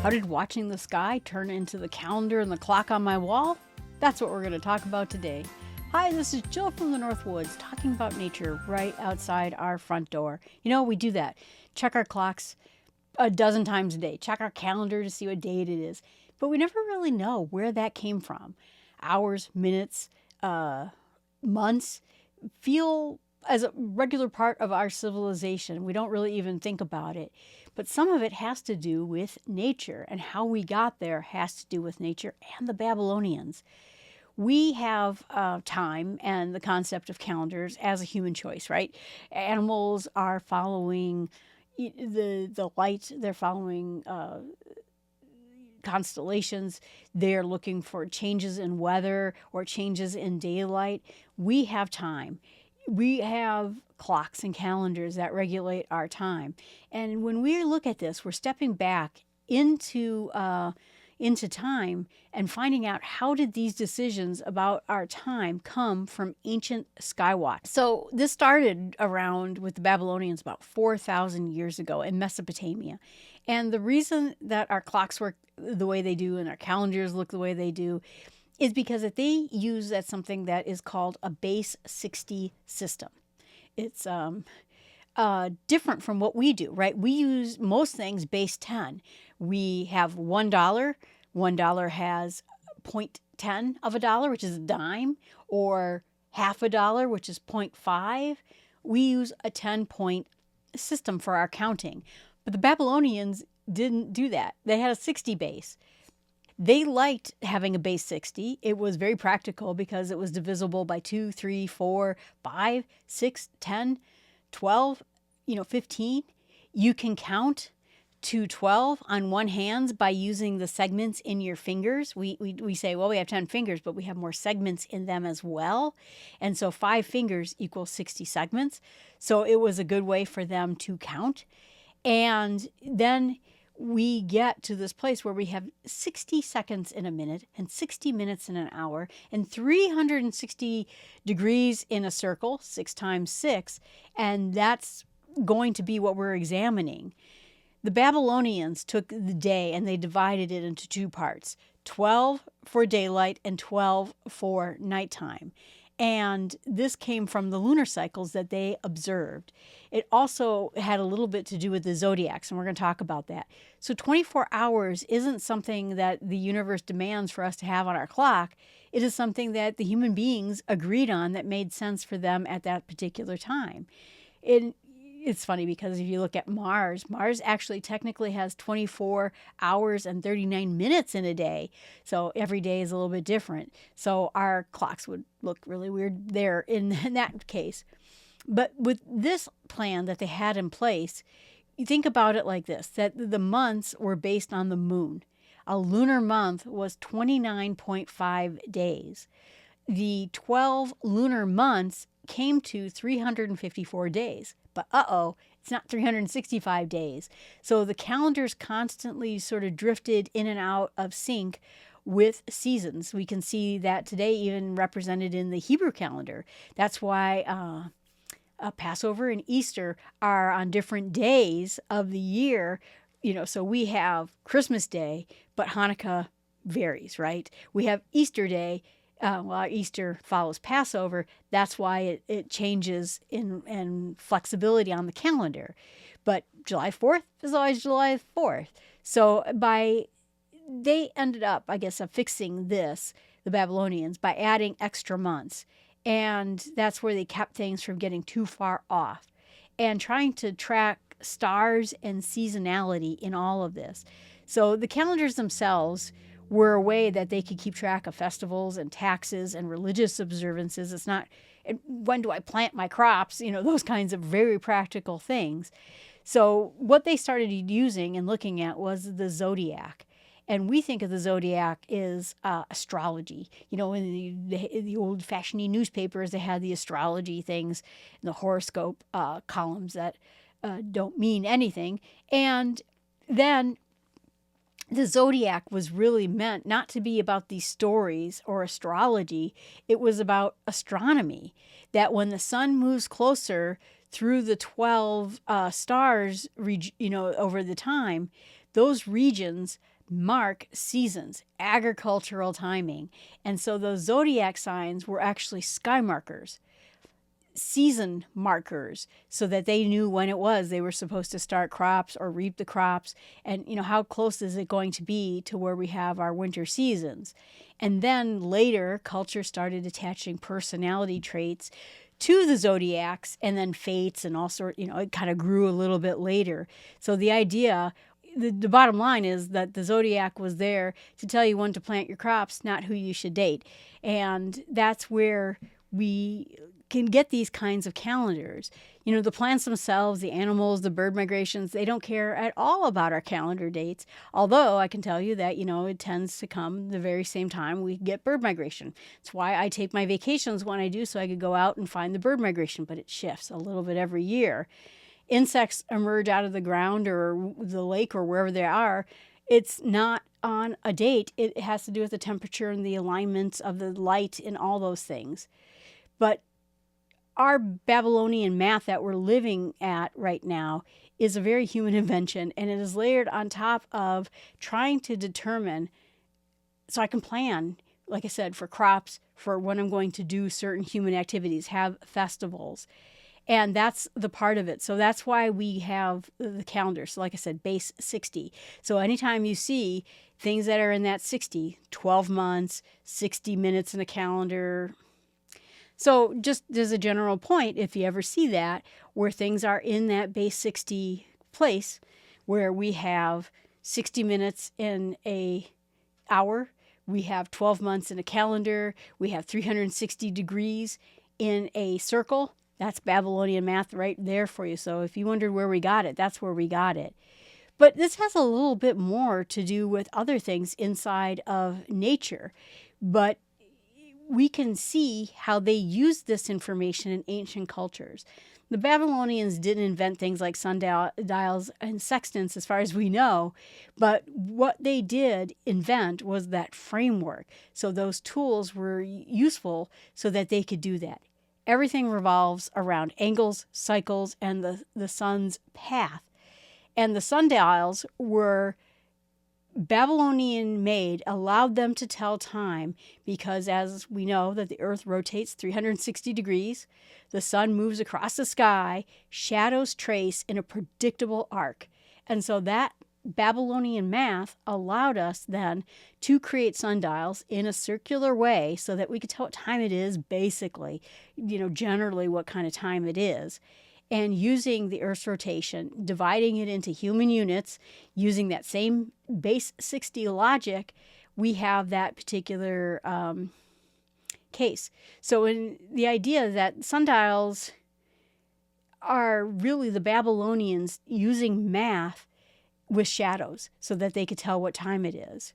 How did watching the sky turn into the calendar and the clock on my wall? That's what we're going to talk about today. Hi, this is Jill from the North Woods, talking about nature right outside our front door. You know, we do that. Check our clocks a dozen times a day. Check our calendar to see what date it is. But we never really know where that came from. Hours, minutes, months feel as a regular part of our civilization. We don't really even think about it. But some of it has to do with nature, and how we got there has to do with nature and the Babylonians. We have time and the concept of calendars as a human choice, right? Animals are following the light, they're following constellations, they're looking for changes in weather or changes in daylight. We have time. We have clocks and calendars that regulate our time. And when we look at this, we're stepping back into time and finding out, how did these decisions about our time come from ancient skywatch? So this started around with the Babylonians about 4,000 years ago in Mesopotamia. And the reason that our clocks work the way they do and our calendars look the way they do is because that they use something that is called a base 60 system. It's different from what we do, right? We use most things base 10. We have $1. $1 has 0.10 of a dollar, which is a dime, or half a dollar, which is 0.5. We use a 10-point system for our counting. But the Babylonians didn't do that. They had a 60 base. They liked having a base 60. It was very practical because it was divisible by 2, 3, 4, 5, 6, 10, 12, 15. You can count to 12 on one hand by using the segments in your fingers. We say, well, we have 10 fingers, but we have more segments in them as well. And so 5 fingers equals 60 segments. So it was a good way for them to count. And then we get to this place where we have 60 seconds in a minute and 60 minutes in an hour and 360 degrees in a circle, 6 times 6. And that's going to be what we're examining. The Babylonians took the day and they divided it into 2 parts, 12 for daylight and 12 for nighttime. And this came from the lunar cycles that they observed. It also had a little bit to do with the zodiacs, and we're going to talk about that. So 24 hours isn't something that the universe demands for us to have on our clock. It is something that the human beings agreed on that made sense for them at that particular time. It's funny because if you look at Mars actually technically has 24 hours and 39 minutes in a day. So every day is a little bit different. So our clocks would look really weird there in that case. But with this plan that they had in place, you think about it like this, that the months were based on the moon. A lunar month was 29.5 days. The 12 lunar months came to 354 days. But it's not 365 days. So the calendars constantly sort of drifted in and out of sync with seasons. We can see that today even represented in the Hebrew calendar. That's why Passover and Easter are on different days of the year. So we have Christmas Day, but Hanukkah varies, right? We have Easter Day. Well, Easter follows Passover. That's why it changes in flexibility on the calendar. But July 4th is always July 4th. So they ended up, I guess, fixing this, the Babylonians, by adding extra months. And that's where they kept things from getting too far off. And trying to track stars and seasonality in all of this. So the calendars themselves were a way that they could keep track of festivals and taxes and religious observances. It's not, when do I plant my crops? Those kinds of very practical things. So what they started using and looking at was the zodiac. And we think of the zodiac as astrology. In the old-fashioned newspapers, they had the astrology things, and the horoscope columns that don't mean anything. And then the zodiac was really meant not to be about these stories or astrology. It was about astronomy, that when the sun moves closer through the 12 stars, over the time, those regions mark seasons, agricultural timing. And so those zodiac signs were actually sky markers, season markers, so that they knew when it was they were supposed to start crops or reap the crops, and how close is it going to be to where we have our winter seasons. And then later culture started attaching personality traits to the zodiacs, and then fates and all sort, it kind of grew a little bit later. So the idea, the bottom line is that the zodiac was there to tell you when to plant your crops, not who you should date. And that's where we can get these kinds of calendars. The plants themselves, the animals, the bird migrations, they don't care at all about our calendar dates. Although I can tell you that, it tends to come the very same time we get bird migration. It's why I take my vacations when I do, so I could go out and find the bird migration, but it shifts a little bit every year. Insects emerge out of the ground or the lake or wherever they are. It's not on a date. It has to do with the temperature and the alignments of the light and all those things. But our Babylonian math that we're living at right now is a very human invention, and it is layered on top of trying to determine, so I can plan, like I said, for crops, for when I'm going to do certain human activities, have festivals. And that's the part of it. So that's why we have the calendar. So like I said, base 60. So anytime you see things that are in that 60, 12 months, 60 minutes in a calendar. So just as a general point, if you ever see that, where things are in that base 60 place, where we have 60 minutes in a hour, we have 12 months in a calendar, we have 360 degrees in a circle, that's Babylonian math right there for you. So if you wondered where we got it, that's where we got it. But this has a little bit more to do with other things inside of nature. But we can see how they used this information in ancient cultures. The Babylonians didn't invent things like sundials and sextants, as far as we know, but what they did invent was that framework. So those tools were useful so that they could do that. Everything revolves around angles, cycles, and the sun's path. And the sundials were Babylonian made, allowed them to tell time because, as we know, that the earth rotates 360 degrees, the sun moves across the sky, shadows trace in a predictable arc. And so that Babylonian math allowed us then to create sundials in a circular way so that we could tell what time it is, basically, generally what kind of time it is. And using the Earth's rotation, dividing it into human units, using that same base 60 logic, we have that particular case. So in the idea that sundials are really the Babylonians using math with shadows so that they could tell what time it is.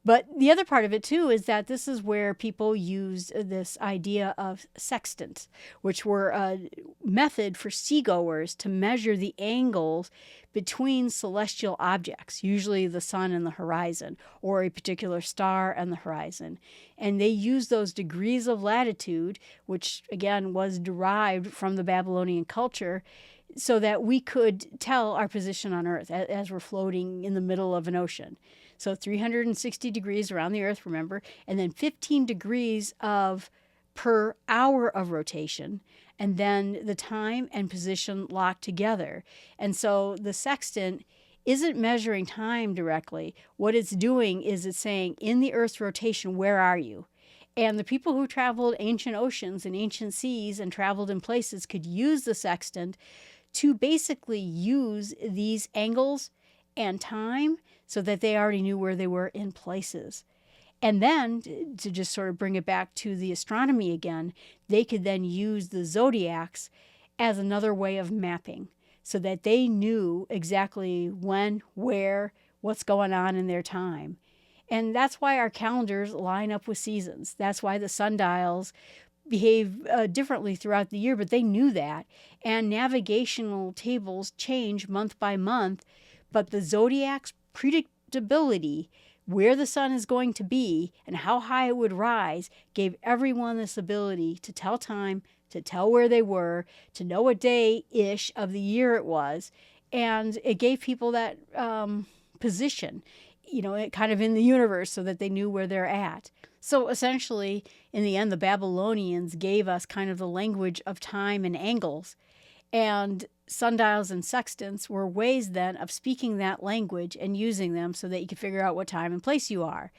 But the other part of it, too, is that this is where people used this idea of sextants, which were a method for seagoers to measure the angles between celestial objects, usually the sun and the horizon, or a particular star and the horizon. And they used those degrees of latitude, which, again, was derived from the Babylonian culture, so that we could tell our position on Earth as we're floating in the middle of an ocean. So 360 degrees around the Earth, remember, and then 15 degrees per hour of rotation, and then the time and position locked together. And so the sextant isn't measuring time directly. What it's doing is it's saying, in the Earth's rotation, where are you? And the people who traveled ancient oceans and ancient seas and traveled in places could use the sextant to basically use these angles and time so that they already knew where they were in places. And then, to just sort of bring it back to the astronomy again, they could then use the zodiacs as another way of mapping so that they knew exactly when, where, what's going on in their time. And that's why our calendars line up with seasons. That's why the sundials behave differently throughout the year, but they knew that. And navigational tables change month by month, but the zodiac's predictability, where the sun is going to be and how high it would rise, gave everyone this ability to tell time, to tell where they were, to know what day-ish of the year it was. And it gave people that position kind of in the universe so that they knew where they're at. So essentially, in the end, the Babylonians gave us kind of the language of time and angles. And sundials and sextants were ways then of speaking that language and using them so that you could figure out what time and place you are.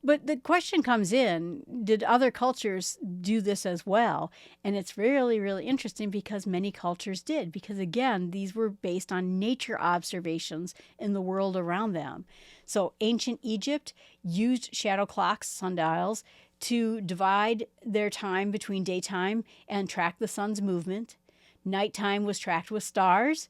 But the question comes in, did other cultures do this as well? And it's really, really interesting because many cultures did. Because again, these were based on nature observations in the world around them. So ancient Egypt used shadow clocks, sundials, to divide their time between daytime and track the sun's movement. Nighttime was tracked with stars,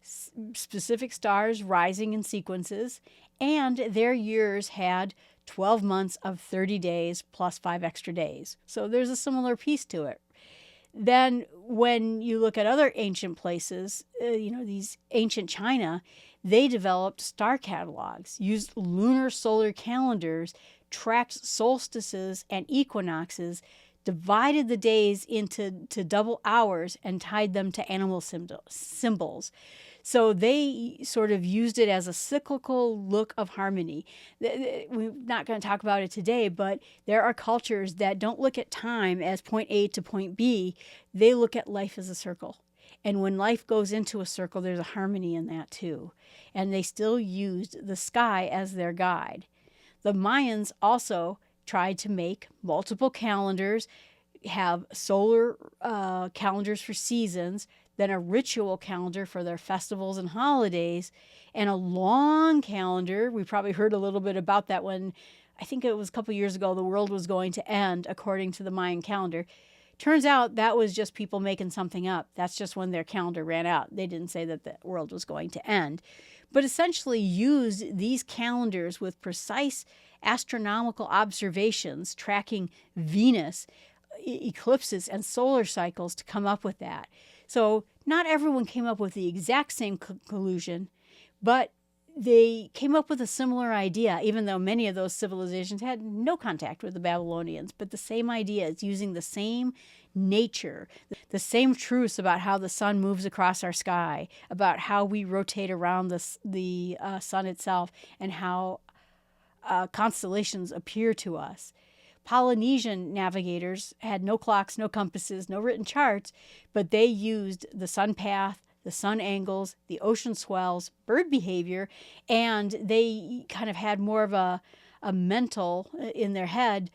specific stars rising in sequences, and their years had 12 months of 30 days plus 5 extra days. So there's a similar piece to it. Then when you look at other ancient places, these ancient China, they developed star catalogs, used lunar solar calendars, tracked solstices and equinoxes, divided the days into double hours, and tied them to animal symbols. So they sort of used it as a cyclical look of harmony. We're not going to talk about it today, but there are cultures that don't look at time as point A to point B. They look at life as a circle. And when life goes into a circle, there's a harmony in that too. And they still used the sky as their guide. The Mayans also tried to make multiple calendars, have solar calendars for seasons, then a ritual calendar for their festivals and holidays, and a long calendar. We probably heard a little bit about that when, I think it was a couple years ago, the world was going to end according to the Mayan calendar. Turns out that was just people making something up. That's just when their calendar ran out. They didn't say that the world was going to end. But essentially used these calendars with precise astronomical observations tracking Venus, eclipses, and solar cycles to come up with that. So not everyone came up with the exact same conclusion, but they came up with a similar idea, even though many of those civilizations had no contact with the Babylonians. But the same idea is using the same nature, the same truths about how the sun moves across our sky, about how we rotate around the sun itself, and how constellations appear to us. Polynesian navigators had no clocks, no compasses, no written charts, but they used the sun path, the sun angles, the ocean swells, bird behavior, and they kind of had more of a mental in their head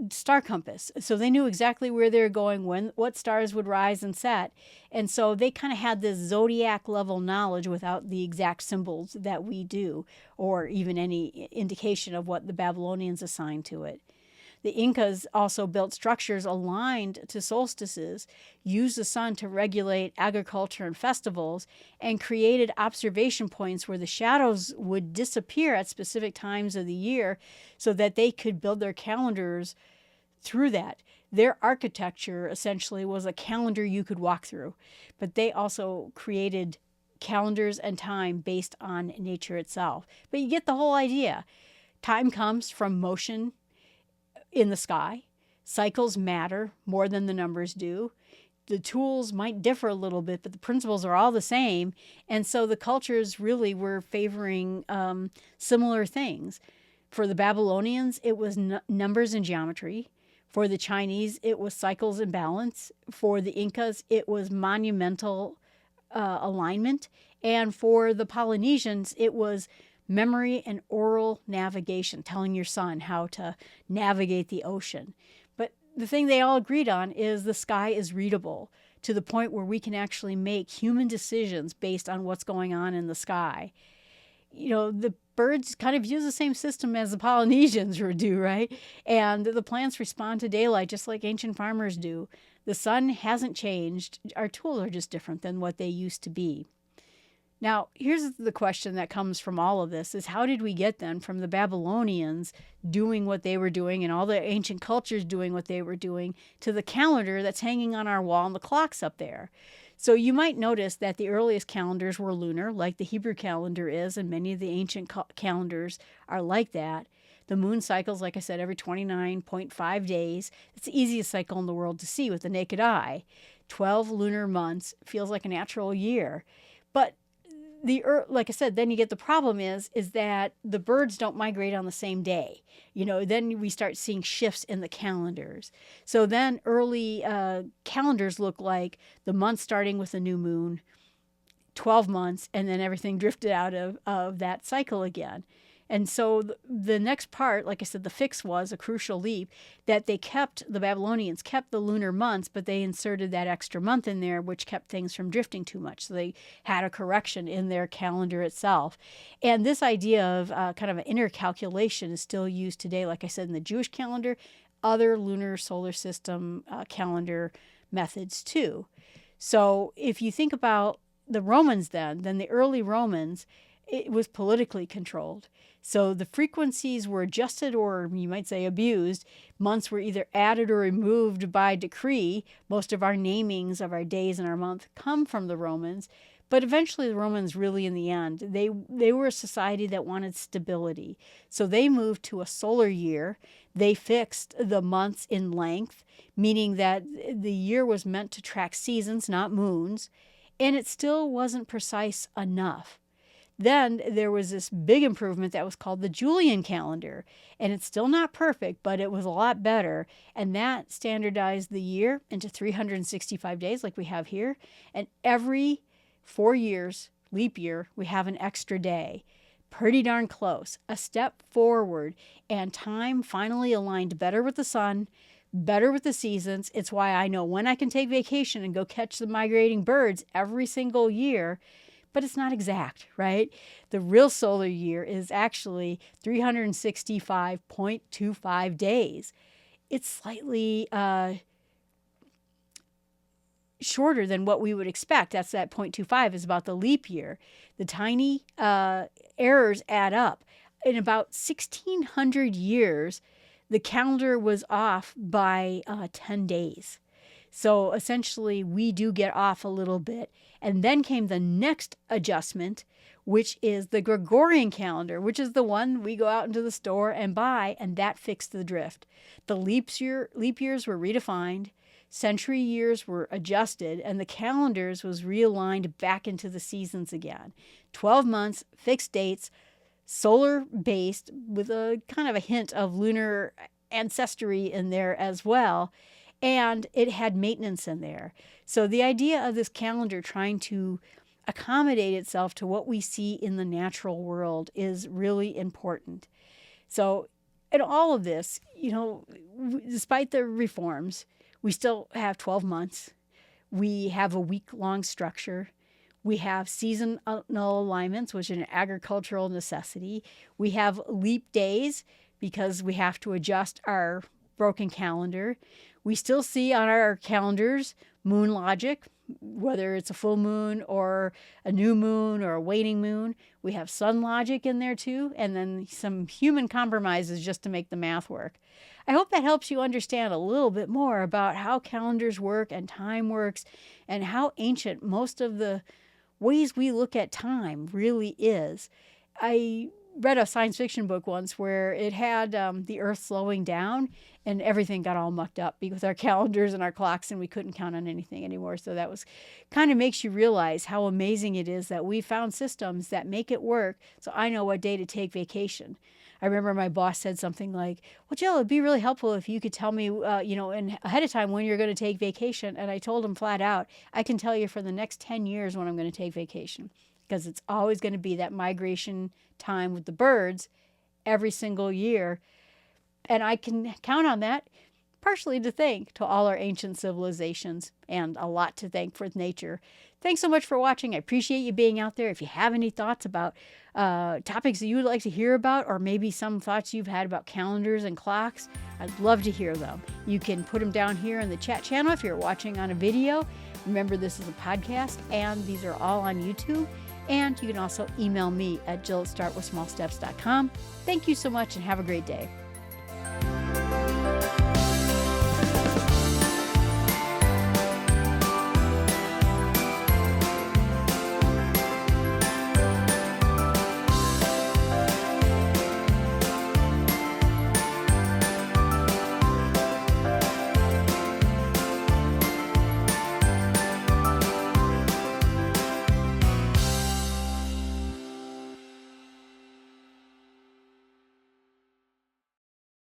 star compass. So they knew exactly where they were going, what stars would rise and set. And so they kind of had this zodiac level knowledge without the exact symbols that we do, or even any indication of what the Babylonians assigned to it. The Incas also built structures aligned to solstices, used the sun to regulate agriculture and festivals, and created observation points where the shadows would disappear at specific times of the year so that they could build their calendars through that. Their architecture essentially was a calendar you could walk through, but they also created calendars and time based on nature itself. But you get the whole idea. Time comes from motion in the sky. Cycles matter more than the numbers do. The tools might differ a little bit, but the principles are all the same. And so the cultures really were favoring similar things. For the Babylonians, it was numbers and geometry. For the Chinese, it was cycles and balance. For the Incas, it was monumental alignment. And for the Polynesians, it was memory and oral navigation, telling your son how to navigate the ocean. But the thing they all agreed on is the sky is readable to the point where we can actually make human decisions based on what's going on in the sky. The birds kind of use the same system as the Polynesians do, right? And the plants respond to daylight just like ancient farmers do. The sun hasn't changed. Our tools are just different than what they used to be. Now, here's the question that comes from all of this is how did we get then from the Babylonians doing what they were doing and all the ancient cultures doing what they were doing to the calendar that's hanging on our wall and the clocks up there? So you might notice that the earliest calendars were lunar, like the Hebrew calendar is, and many of the ancient calendars are like that. The moon cycles, like I said, every 29.5 days. It's the easiest cycle in the world to see with the naked eye. 12 lunar months feels like a natural year. But like I said, then you get the problem is that the birds don't migrate on the same day. Then we start seeing shifts in the calendars. So then early calendars look like the month starting with a new moon, 12 months, and then everything drifted out of that cycle again. And so the next part, like I said, the fix was a crucial leap that the Babylonians kept the lunar months, but they inserted that extra month in there, which kept things from drifting too much. So they had a correction in their calendar itself. And this idea of kind of an inner calculation is still used today, like I said, in the Jewish calendar, other lunar solar system calendar methods too. So if you think about the Romans then the early Romans, it was politically controlled. So the frequencies were adjusted, or you might say abused. Months were either added or removed by decree. Most of our namings of our days and our month come from the Romans. But eventually the Romans really, in the end, they were a society that wanted stability. So they moved to a solar year. They fixed the months in length, meaning that the year was meant to track seasons, not moons. And it still wasn't precise enough. Then there was this big improvement that was called the Julian calendar. And it's still not perfect, but it was a lot better. And that standardized the year into 365 days like we have here. And every 4 years, leap year, we have an extra day. Pretty darn close. A step forward. And time finally aligned better with the sun, better with the seasons. It's why I know when I can take vacation and go catch the migrating birds every single year. But it's not exact, right? The real solar year is actually 365.25 days. It's slightly shorter than what we would expect. That's that 0.25 is about the leap year. The tiny errors add up. In about 1600 years, the calendar was off by 10 days. So essentially, we do get off a little bit. And then came the next adjustment, which is the Gregorian calendar, which is the one we go out into the store and buy, and that fixed the drift. The leap years were redefined, century years were adjusted, and the calendars was realigned back into the seasons again. 12 months, fixed dates, solar-based, with a kind of a hint of lunar ancestry in there as well. And it had maintenance in there. So the idea of this calendar trying to accommodate itself to what we see in the natural world is really important. So in all of this, despite the reforms, we still have 12 months. We have a week-long structure. We have seasonal alignments, which is an agricultural necessity. We have leap days because we have to adjust our broken calendar. We still see on our calendars moon logic, whether it's a full moon or a new moon or a waning moon. We have sun logic in there too, and then some human compromises just to make the math work. I hope that helps you understand a little bit more about how calendars work and time works and how ancient most of the ways we look at time really is. I read a science fiction book once where it had the Earth slowing down and everything got all mucked up with our calendars and our clocks, and we couldn't count on anything anymore. So that was kind of makes you realize how amazing it is that we found systems that make it work. So I know what day to take vacation. I remember my boss said something like, well, Jill, it'd be really helpful if you could tell me, ahead of time when you're going to take vacation. And I told him flat out, I can tell you for the next 10 years when I'm going to take vacation, because it's always going to be that migration time with the birds every single year. And I can count on that, partially to thank to all our ancient civilizations, and a lot to thank for nature. Thanks so much for watching. I appreciate you being out there. If you have any thoughts about topics that you would like to hear about, or maybe some thoughts you've had about calendars and clocks, I'd love to hear them. You can put them down here in the chat channel if you're watching on a video. Remember, this is a podcast, and these are all on YouTube. And you can also email me at jill@startwithsmallsteps.com. Thank you so much, and have a great day.